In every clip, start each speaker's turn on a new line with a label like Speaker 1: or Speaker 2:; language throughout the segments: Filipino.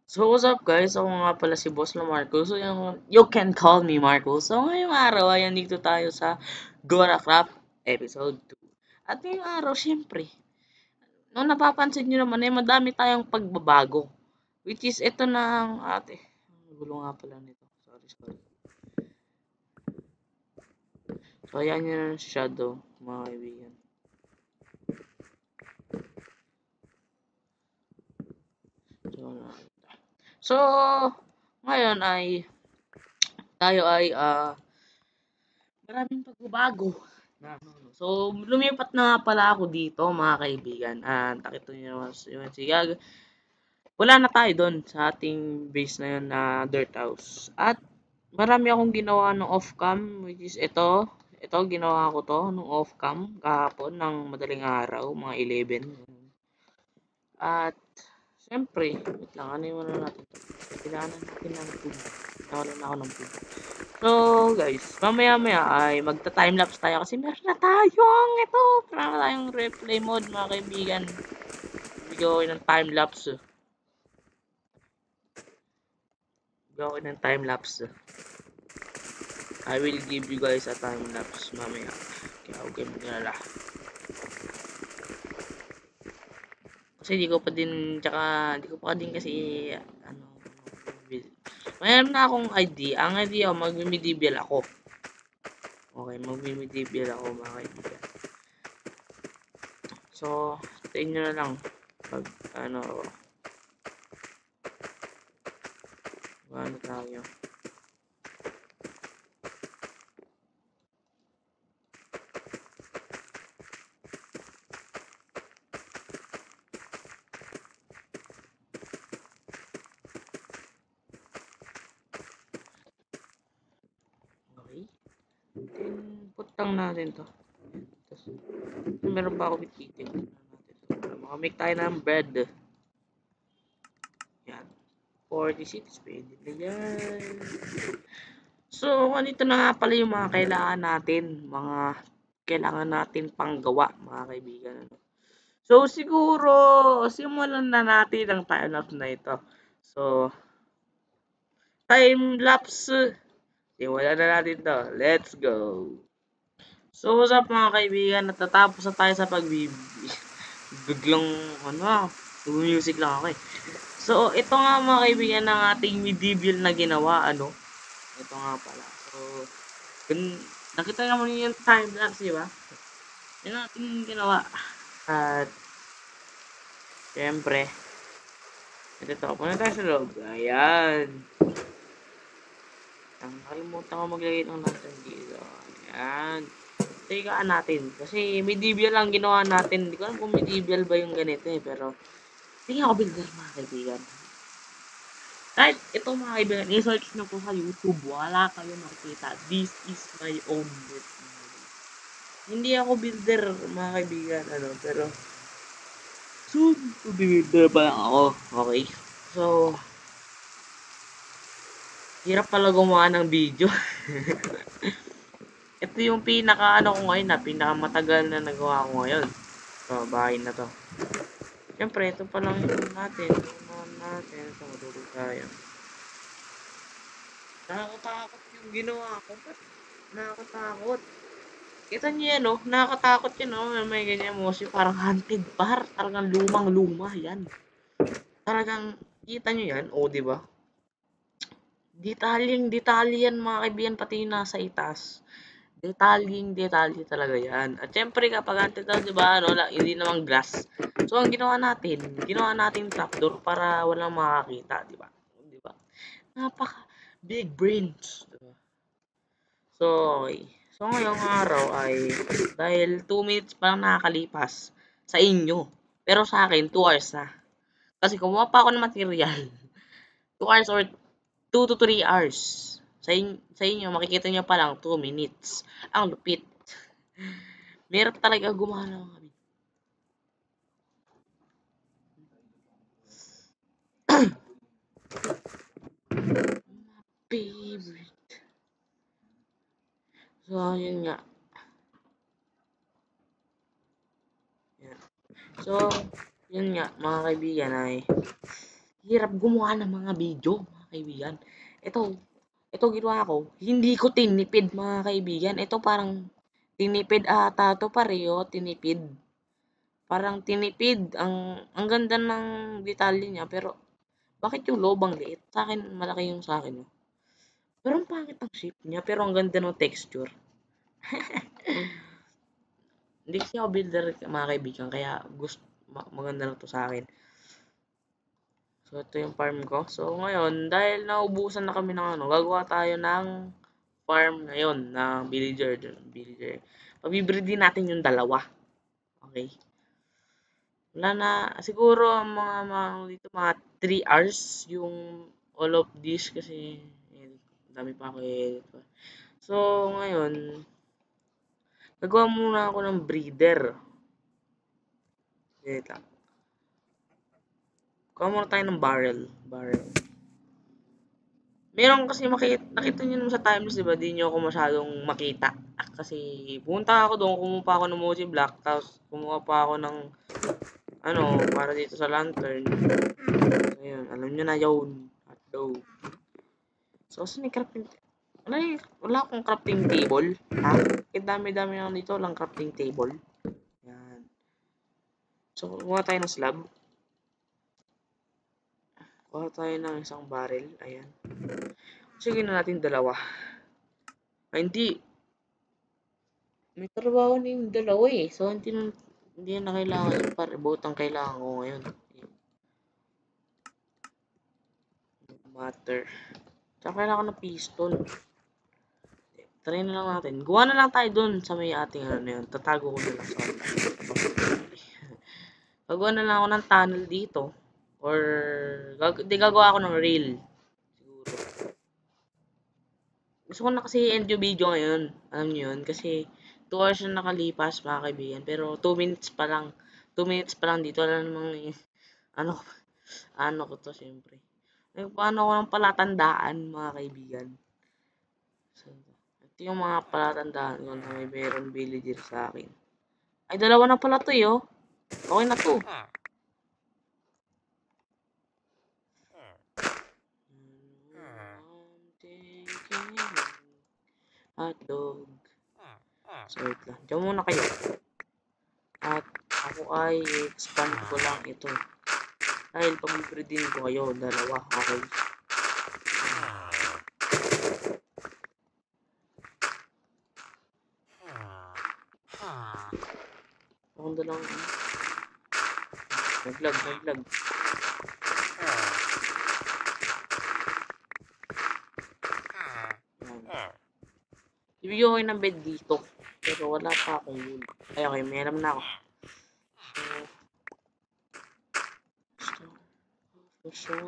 Speaker 1: So, what's up guys? Ako nga pala si Boss Lamarco. So, you can call me Marco. So, ngayong araw ay nandito tayo sa Gora Craft Episode 2. At ngayong araw, syempre, nung napapansin nyo naman ay madami tayong pagbabago. Which is, ito na ang ate. Ang gulo nga pala nito. Sorry. So, ayan yun ang shadow, mga kaibigan. So, ngayon ay tayo ay maraming pagbabago. So, lumipat na nga pala ako dito, mga kaibigan. Nakita niyo naman yung si Gag. Wala na tayo doon sa ating base na yun na dirt house. At marami akong ginawa ng off-cam, which is ito. Ito, ginawa ko to nung off-cam kahapon ng madaling araw, mga 11. At, siyempre, wait lang, ano yung ano natin to? Kailangan natin ng food. Nawalan na ako ng food. So, guys, mamaya-maya ay magta-timelapse tayo kasi meron na tayong ito. Meron na tayong replay mode, mga kaibigan. Bigyan ko ng timelapse. Bigyan ko ng timelapse. I will give you guys a timelapse mamaya. Kaya huwag kayo magalala. Kasi di ko pa din, tsaka di ko pa din kasi, mayroon na akong idea. Ang idea ko, mag-medieval ako. Okay, mag-medieval ako, mga kaibigan. So, sa inyo na lang. Pag, ano tayo. Okay. Then, put lang natin to. Tapos, meron pa ako bititin. Makamake tayo ng bread. Yan. 46, pwede na yan. So, ganito na nga pala yung mga kailangan natin. Mga kailangan natin panggawa, mga kaibigan. So, siguro, simulan na natin ang time-lapse na ito. So, time-lapse. Simulan na natin to. Let's go. So, what's up mga kaibigan? Natatapos na tayo sa biglang, music lang ako eh. So, ito nga mga kaibigan ng ating medieval na ginawa, Ito nga pala. So, nakita naman niyo yung time-lapse, di ba? Yan ang ating ginawa. At, syempre, ito, punta tayo sa loob. Ayan. Nakalimutan ko maglagay ng natin dito. Ayan. Tigaan natin. Kasi medieval lang ginawa natin. Hindi ko alam kung medieval ba yung ganito eh. Pero, hindi ako builder mga kaibigan. Kahit ito mga kaibigan, i-search nyo po sa YouTube. Wala kayo makikita. This is my own work. Hindi ako builder mga kaibigan. Pero, soon to be builder pa lang ako. Okay. So, hirap pala gumawa ng video. Ito yung pinaka ko ngayon pinakamatagal na nagawa ko ngayon. So, bahay na to. Siyempre, ito pa lang yung natin. So, matulog tayo. Nakakatakot yung ginawa ko. Ba't nakakatakot? Kita niyo yan, Nakakatakot yun, May ganyan mo. Parang haunted bar. Talagang lumang-luma. Yan. Talagang, kita niyo yan? Di ba? Detalye yan, mga kaibigan, pati yung nasa itas. Detalye talaga yan. At syempre kapag haunted house, di ba, hindi naman glass. So, ang ginawa natin trapdoor para walang makakita, di ba? Di ba? Napaka big brains. Diba? So, okay. So, ngayong araw ay dahil 2 minutes pa lang nakakalipas sa inyo. Pero sa akin, 2 hours na. Kasi kumuha pa ako ng material. 2 hours or 2 to 3 hours. Sa inyo, makikita nyo pa lang 2 minutes. Ang lupit. Meron talaga gumana kami. Favorite. So, yun nga. Yan. So, yun nga, mga kaibigan ay hirap gumawa ng mga video, mga kaibigan. Ito ginawa ko, hindi ko tinipid mga kaibigan. Ito parang tinipid ata to, pareho tinipid. Parang tinipid, ang ganda ng detalye niya, pero bakit yung loob ang liit? Sa akin, malaki yung sa akin. No? Pero ang pangit ang shape niya, pero ang ganda ng texture. Hindi kasi ako builder mga kaibigan, kaya maganda na to sa akin. So, ito yung farm ko. So, ngayon, dahil naubusan na kami ng gagawa tayo ng farm ngayon, ng villager. Pabibreed din natin yung dalawa. Okay. Wala na, siguro mga dito, mga 3 hours yung all of this kasi dami pa ako edit pa. So, ngayon, gagawa muna ako ng breeder. Wait lang. Kuha muna tayo ng barrel. Meron kasi nakita nyo naman sa timeless, diba? Di nyo ako masyadong makita. Kasi pumunta ako doon, kumuha pa ako ng mochi block, tapos kumuha pa ako ng para dito sa lantern. So, yun. Alam nyo na yun. Hotdog. So, saan yung crafting? Wala akong crafting table. Ha? Kahit dami-dami lang dito, walang crafting table. Yan. So, kumuha tayo ng slab. Kuha tayo ng isang barrel. Ayan. Sige na natin dalawa. Ay, hindi. May trabaho na yung dalawa eh. So, hindi na kailangan yung paribot ang kailangan ko ngayon. Matter. Tsaka kailangan ko ng piston. Try na lang natin. Gawa na lang tayo dun sa may ating yun. Tatago ko na lang sa gagawa na lang ako ng tunnel dito. Or, gagawa ako ng rail. Siguro. Gusto ko na kasi end yung video ngayon. Alam nyo yun? Kasi 2 hours na nakalipas mga kaibigan. Pero 2 minutes pa lang. 2 minutes pa lang dito. Wala namang ano ko to syempre. Paano ko ng palatandaan mga kaibigan. So, ito yung mga palatandaan ko na may meron villager sa akin. Ay, dalawa na pala to yo. Okay na to. Hotdog. So, wait lang. Diyan muna kayo. At ako ay expand ko lang ito. Dahil pag-breedin ko kayo, dalawa. Okay. Akong dalawang naglag. Ibigay ko ng bed dito. Pero wala pa akong wool. Ay, okay. Meron na ako. So,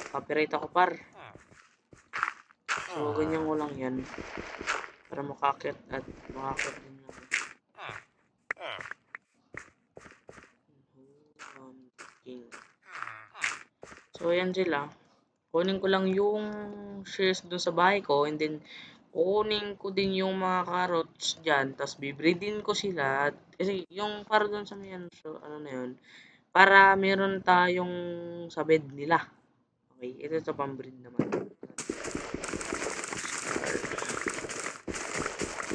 Speaker 1: copyright ako par. So, ganyan ko lang yan. Para makakit at makakit din ako. So, yan sila. Kunin ko lang yung shares dun sa bahay ko and then kunin ko din yung mga carrots dyan, tapos bibreedin ko sila. Kasi yung para dun sa may so, na yun, para meron tayong sa bed nila. Okay, ito sa pambreed naman.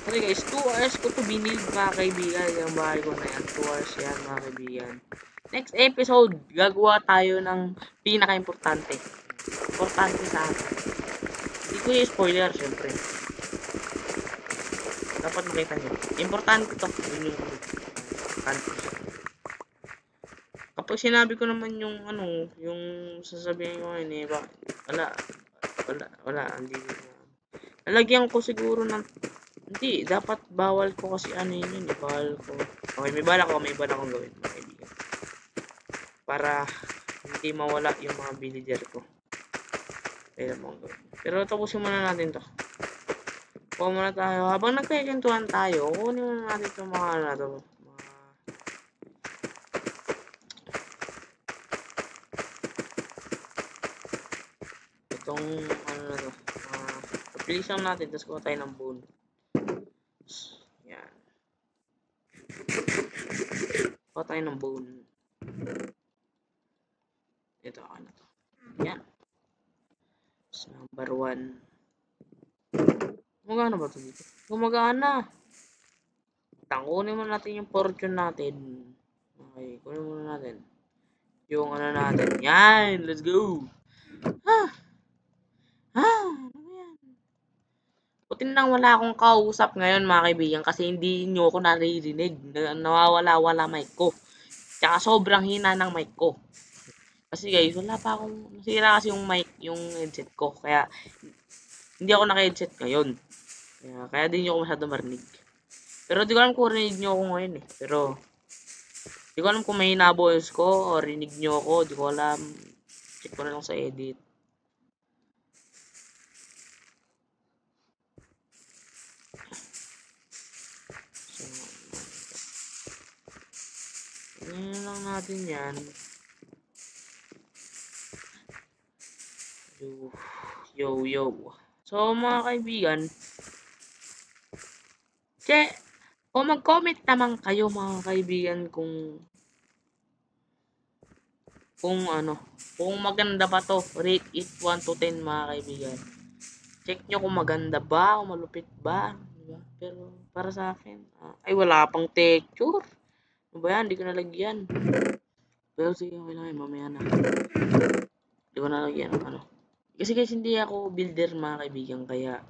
Speaker 1: Okay guys, 2 hours ko to binild mga kaibigan, yung bahay ko na yan. 2 hours yan mga kaibigan. Next episode, gagawa tayo ng pinaka-importante. Importante sa akin. Hindi ko yung spoiler, syempre. Dapat makita nyo. Importante to. Yun yung importante. Kapag sinabi ko naman yung yung sasabihin ko yun wala, hindi ko. Lalagyan ko siguro ng, hindi, dapat bawal ko kasi yun, bawal ko. Okay, may bala akong gawin, mga kaibigan. Para hindi mawala yung mga villager ko. Pero tapusin muna natin to. Kuha muna tayo. Habang nagkikwentuhan tayo, kunin muna natin itong mga itong release lang natin, tapos kuha tayo ng bone. Yan. Pa tayo ng bone. Ito, ano to? Yan. So, number 1. Gumagana ba ito dito? Gumagana! Kunin muna natin yung fortune natin. Okay, kunin muna natin. Yung ano natin. Yan! Let's go! Ah! Ano yan? Buti nang wala akong kausap ngayon mga kaibigan kasi hindi nyo ako naririnig. Nawawala-wala mic ko. Tsaka sobrang hina ng mic ko. Kasi guys, wala pa akong nasira kasi yung mic, yung headset ko. Kaya hindi ako naka-headset ngayon. Kaya din nyo ako masyado marinig. Pero di ko alam kung rinig nyo ako ngayon eh. Pero di ko alam kung may na-voice ko o rinig nyo ako. Di ko alam. Check ko na lang sa edit. So, ngayon lang natin yan. Yo. So, mga kaibigan, kung mag-comment naman kayo mga kaibigan kung maganda ba to. Rate it 1 to 10 mga kaibigan. Check nyo kung maganda ba, kung malupit ba. Diba? Pero para sa akin, ay wala pang texture. Ano ba yan? Hindi ko nalagyan. Pero sige, okay lang yun. Mamaya na. Hindi ko nalagyan. Kasi hindi ako builder mga kaibigan. Kaya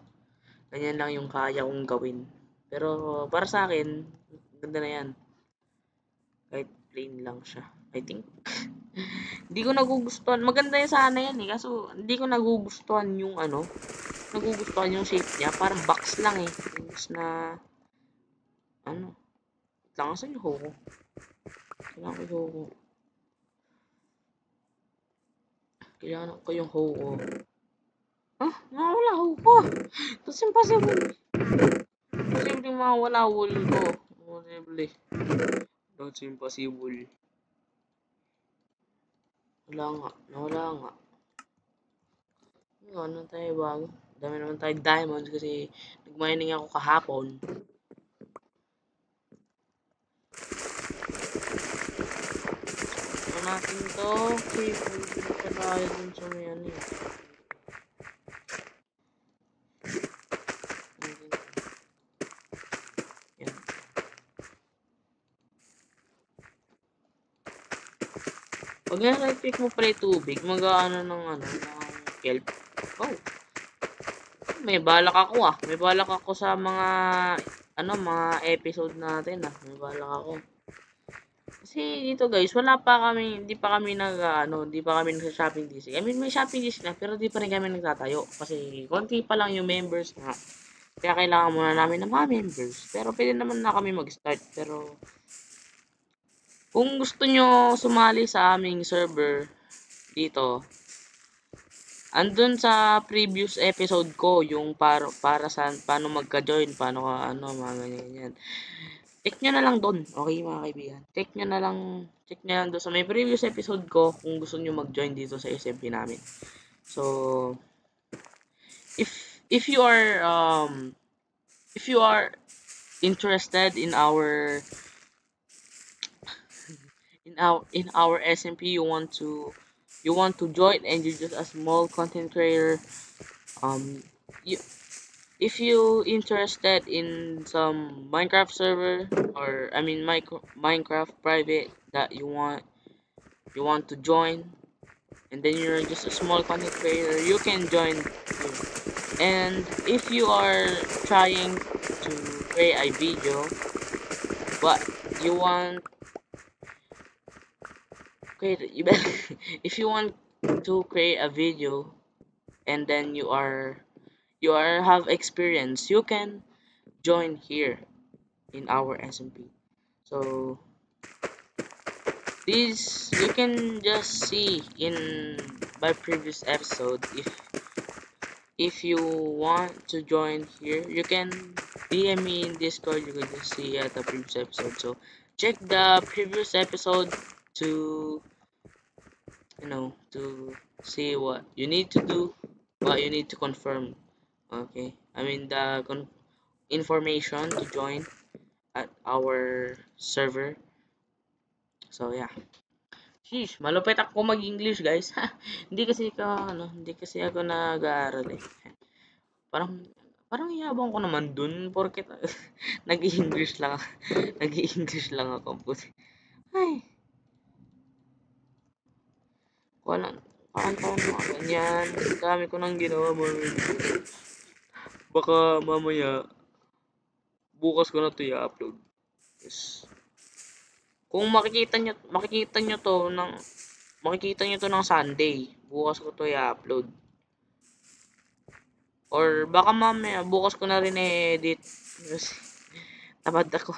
Speaker 1: ganyan lang yung kaya kong gawin. Pero para sa akin, ganda na yan. Kahit plain lang siya. I think. Hindi ko nagugustuhan. Maganda yung sana yan eh. Kaso hindi ko nagugustuhan yung nagugustuhan yung shape niya. Parang box lang eh. Tapos na lang asan yung hoko? Kailangan ko yung hoko. Kailangan ko yung hoko. Nawala hoko. That's impossible. Posible mawala wool ko. Posible. That's impossible. Nawala nga. Ano tayo bago? Dami naman tayo diamonds kasi nag-mining ako kahapon. Ano natin to? Okay, pwede pa tayo dun sa may ano eh. Yan. Pag na-right click mo pala yung tubig, mag-ano ng kelp. Oh. May balak ako May balak ako sa mga episode natin May balak ako. Kasi dito guys, hindi pa kami nag-shopping DC. I mean, may shopping DC na pero di pa rin kami nagtatayo kasi konti pa lang yung members na. Kaya kailangan muna namin ng mga members. Pero pwede naman na kami mag-start. Pero kung gusto nyo sumali sa aming server dito, andun sa previous episode ko yung para sa paano magka-join, paano mga ganyan. Check nyo na lang doon, okay mga kaibigan. Check nyo na lang doon sa may previous episode ko kung gusto nyo mag-join dito sa SMP namin. So, if you are interested in our SMP, you want to join and you're just a small content creator, if you interested in some Minecraft server or Minecraft private that you want to join, and then you're just a small content creator, you can join here. And if you are trying to create a video but you want if you want to create a video and then you have experience, you can join here in our SMP. So this you can just see in my previous episode. If you want to join here, you can DM me in Discord. You can just see at the previous episode. So check the previous episode to see what you need to do, what you need to confirm. Okay, I mean the information to join at our server. So, yeah. Sheesh, malupit ako mag-English, guys. Hindi kasi ako nag-aaral eh. Parang parang yabang ko naman dun porket nag-i-English lang nag-i-English lang ako. Ay, wala kakantahan mga ganyan. Dami ko nang ginawa mga baka mamaya bukas ko na to i-upload. Yes. Kung makikita nyo to ng Sunday. Bukas ko to i-upload. Or baka mamaya bukas ko na rin i-edit. Tamad ako.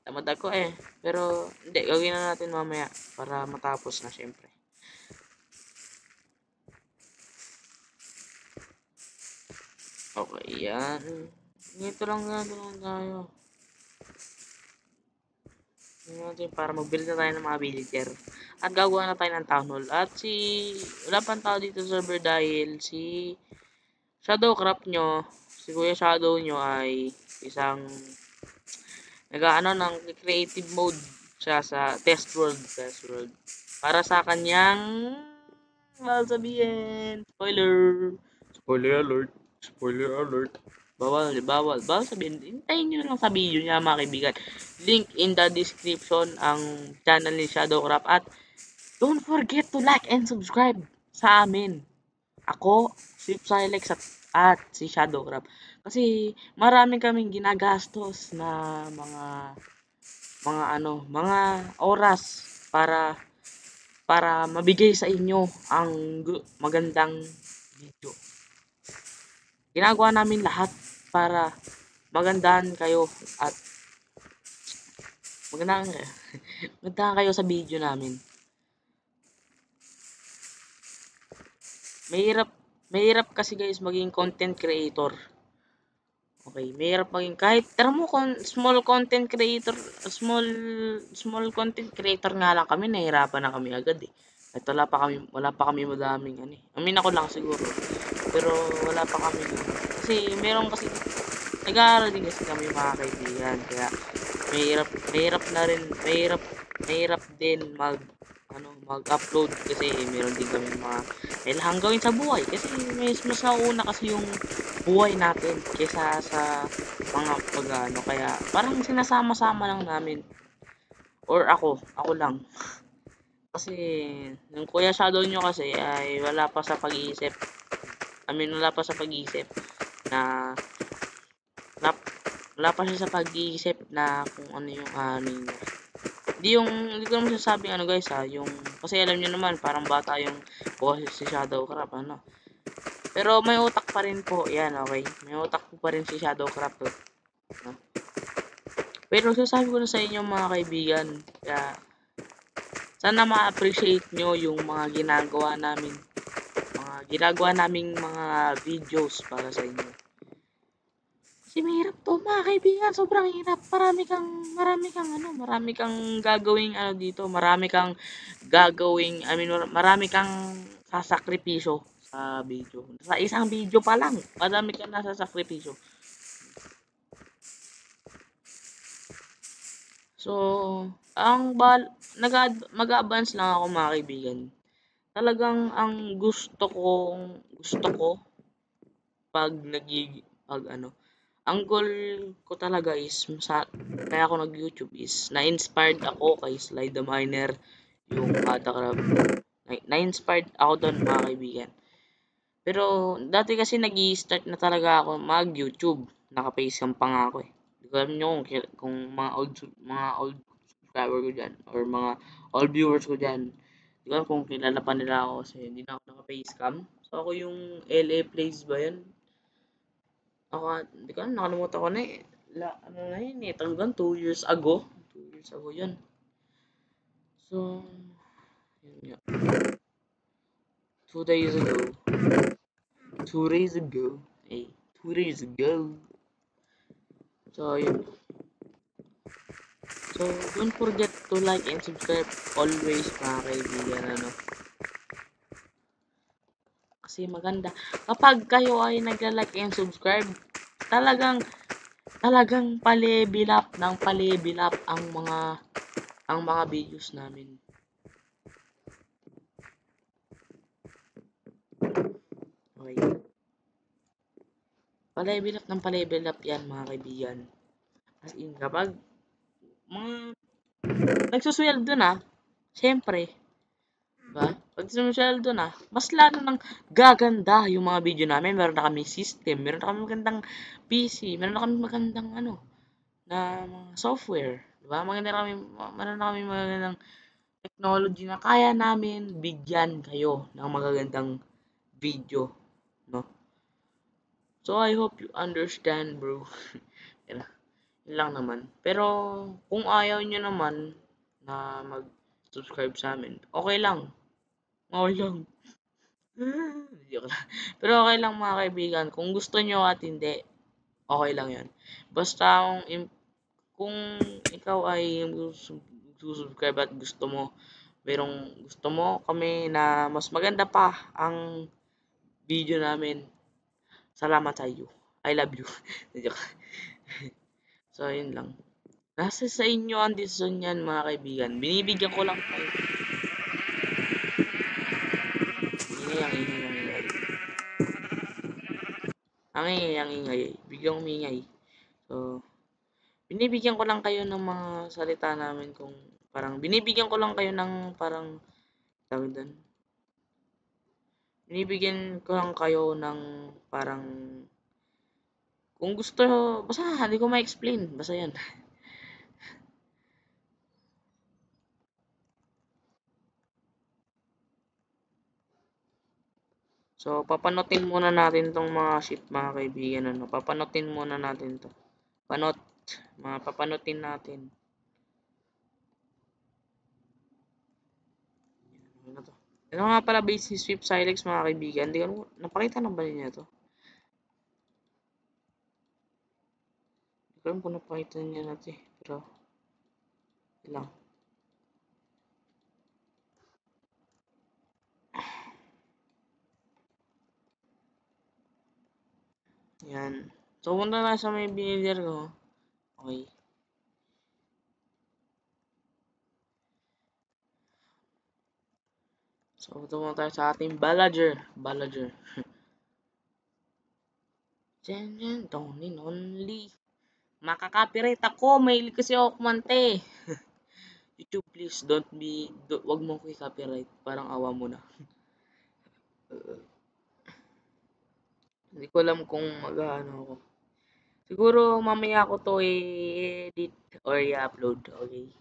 Speaker 1: Tamad ako eh. Pero hindi, gawin na natin mamaya para matapos na syempre. Okay, yan. Ganito lang tayo. Natin para mag-build na tayo ng mga villager. At gagawa na tayo ng town hall. At wala pang tao dito sa server dahil si Shadowcraft nyo, si Kuya Shadow nyo ay isang nag-ano ng creative mode siya sa test world. Para sa kanyang sabihin. Spoiler alert. Bawal sabihin. Hintayin nyo lang sa video niya mga kaibigan. Link in the description ang channel ni Shadowcraft. At don't forget to like and subscribe sa amin. Ako, si Psylex at si Shadowcraft. Kasi marami kaming ginagastos na mga oras para mabigay sa inyo ang magandang video. Ginagawa namin lahat para magandahan kayo at magandahan kayo sa video namin. Mahirap kasi guys maging content creator. Okay, mahirap maging kahit small content creator nga lang kami, nahihirapan na kami agad eh. At wala pa kami madaming ano eh. Ako lang siguro. Pero wala pa kami. Kasi nag-aaral din kasi kami mga kaibigan. Kaya mahirap din mag-upload kasi meron din kami mga kailangan gawin sa buhay kasi mas nauna kasi yung buhay natin kaysa sa mga kaya parang sinasama-sama lang namin or ako lang kasi yung Kuya Shadow nyo kasi ay wala pa sa pag-iisip na wala pa siya sa pag-iisip na kung ano yung hindi ko naman sasabing guys yung kasi alam niyo naman parang bata yung boses si Shadowcraft pero may utak pa rin po yan, okay, may utak pa rin si Shadowcraft pero sasabi ko na sa inyo mga kaibigan kaya sana ma-appreciate nyo yung mga ginagawa naming mga videos para sa inyo. Kasi mahirap to mga kaibigan, sobrang hirap. Marami kang gagawing dito, marami kang sasakripisyo sa video. Sa isang video pa lang, marami kang nasasakripisyo. So, mag-advance lang ako mga kaibigan. Talagang ang gusto ko ang goal ko talaga is kaya ako nag-YouTube is na-inspired ako kay Sly the Miner, yung na-inspired ako doon mga kaibigan. Pero dati kasi nag-i-start na talaga ako mag-YouTube. Naka-facecam pa nga ako eh. Hindi ko alam nyo kung mga old subscriber ko dyan or mga old viewers ko dyan. Hindi ko alam kung kilala pa nila ako kasi hindi na ako naka-facecam. So ako yung LA Plays ba yan? Hindi ko alam, nakalimutan ko na eh. Talagang 2 years ago. 2 years ago yun. So, yun nga. 2 days ago. 2 days ago. So, yun. So, don't forget to like and subscribe always mga kaibigan, Kasi maganda. Kapag kayo ay nag-like and subscribe, talagang palebil up ang mga ang mga videos namin. Okay. Pa-level up ng pa-level up yan, mga kaibigan. As in, kapag mga nagsusweldo na, syempre, diba? Pag sumusweldo na, mas lalo nang gaganda yung mga video namin. Meron na kami system, meron na kami magandang PC, meron na kami magandang na mga software. Diba? Meron na kami magandang technology na kaya namin bigyan kayo ng magagandang video. No? So, I hope you understand, bro. Yan lang naman. Pero, kung ayaw nyo naman na mag-subscribe sa amin, okay lang. Okay lang. Joke lang. Pero okay lang mga kaibigan. Kung gusto nyo at hindi, okay lang yan. Basta kung ikaw ay susubscribe at gusto mo kami na mas maganda pa ang video namin, salamat sa iyo. I love you. Joke. So, yun lang. Nasa sa inyo ang desisyon yan, mga kaibigan. Binibigyan ko lang kayo. Ingay. Ang ingay. Biglang umingay. So, binibigyan ko lang kayo ng mga salita namin kung parang binibigyan ko lang kayo ng parang tawag doon. Binibigyan ko lang kayo ng parang kung gusto, basta hindi ko ma-explain. Basta yan. So, papanotin muna natin tong mga ship, mga kaibigan. Papanotin muna natin to. Papanotin natin. Ano to? Ito nga pala base Swift Silex, mga kaibigan. Hindi ko napakita na ba niya to? Hindi ko alam kung napakita niya natin. Pero, ilang. Yan. So, punta na sa may behavior ko. Okay. So, punta muna tayo sa ating Ballager. Jen, don't only. Makaka-copyright ako. Mahilig kasi ako kumante. YouTube, please, wag mo ko i-copyright. Parang awa mo na. Hindi ko alam kung mag-ano ako. Siguro mamaya ko to i-edit or i-upload. Okay.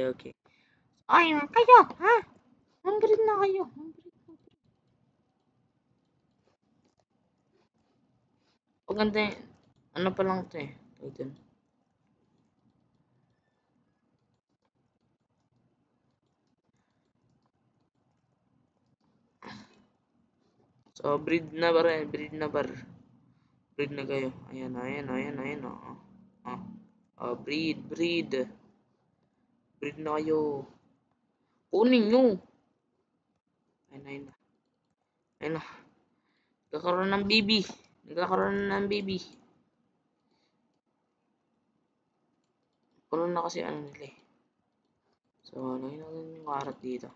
Speaker 1: Okay. Ay, kayo, ha? Hungry na kayo. Maganda ano pa lang to eh. Ito. So, breed na bar. Breed na kayo. Ayan. Breed. Breed na kayo. Kunin nyo. Ayun. Ayun na. Nagkakaroon ng baby. Puno na kasi ano nila eh. So, lagyan natin yung karat dito.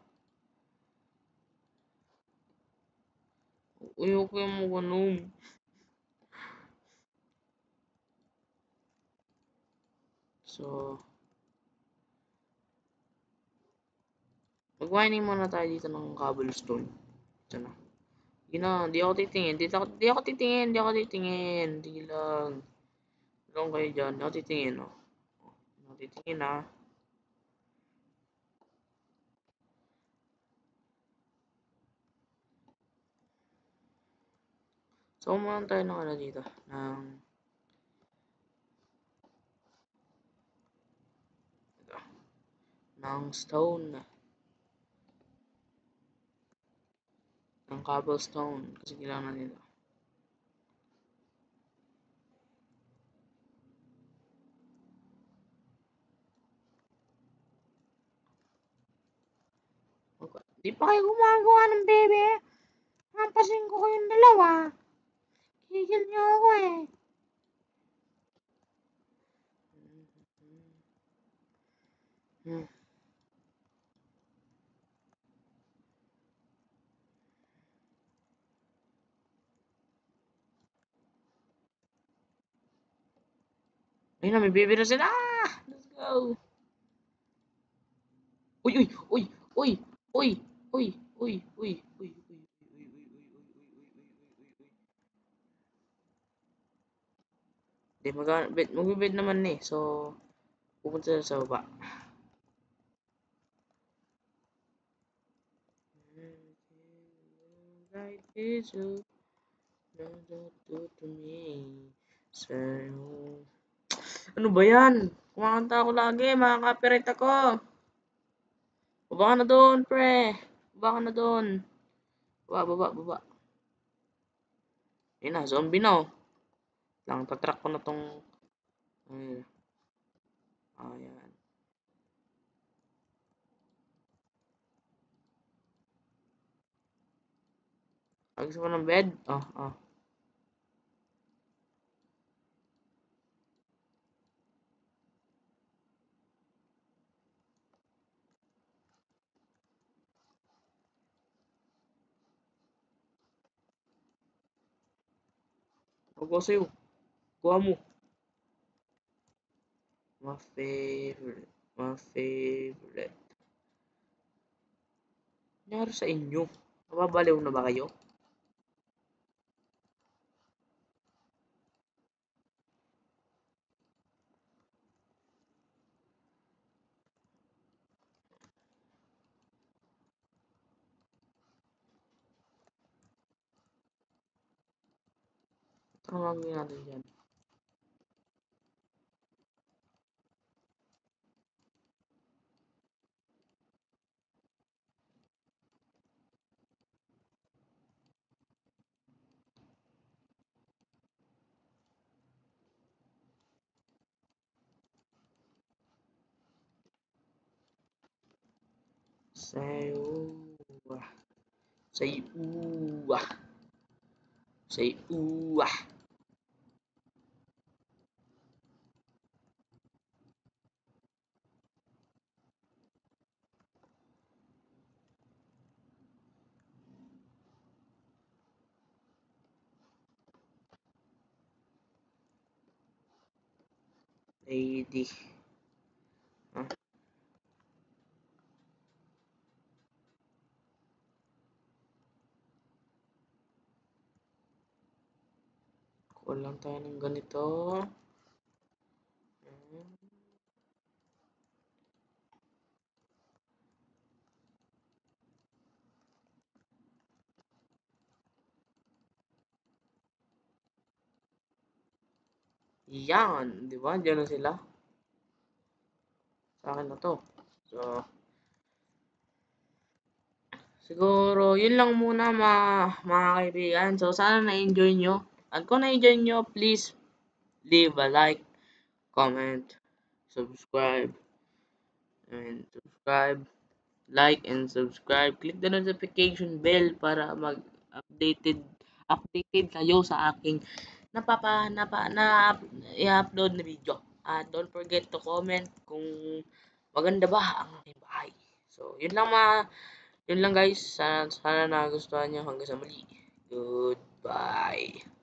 Speaker 1: Uyok yung mga ganun. So, mag-mining muna tayo dito ng cobblestone. Ito na. Di ako titingin. Tingin lang. Lang kayo dyan. Di ako titingin, oh. Di ako titingin, ah. So, umahan tayo ng ano dito. Ng stone. Ng cobblestone. Kasi kailangan nito. Di pa kayo gumagawa ng bebe. Hampasin ko kayong dalawa. Kigil niyo ako eh. Ayun na, may baby na sila. Ah! Let's go. Uy, uy, uy, uy, uy, uy, uy, uy, uy, uy, Di magbe-bed naman eh. So, pupunta sila sa baba. Like this, you to me. Sa'yo. Ano ba yan? Kumakanta ako lagi, makaka-copyright ako. Baba ka na doon, pre. Baba ka na doon. Baba, baba, baba. Ayun na, zombie na oh. Lang, tatrack ko na tong... Ayun. Ayan. Gusto mo ng bed? Oh, oh. Huwag ko sa'yo. Kuha mo. My favorite. My favorite. Nangyari sa inyo? Nababaliw na ba kayo? Ano gagawin natin dyan? Sa'yo. Sa'yo. Sa'yo. Lady. Ah, kuha lang tayo ng ganito. Yan. Di ba? Diyan na sila. Sa akin na to. So, siguro, yun lang muna mga kaibigan. So, sana na-enjoy nyo. At kung na-enjoy nyo, please leave a like, comment, subscribe, and subscribe, like, and subscribe. Click the notification bell para updated kayo sa aking i-upload na video. At don't forget to comment kung maganda ba ang aking bahay. So, yun lang guys. Sana nagustuhan nyo hanggang sa muli. Goodbye.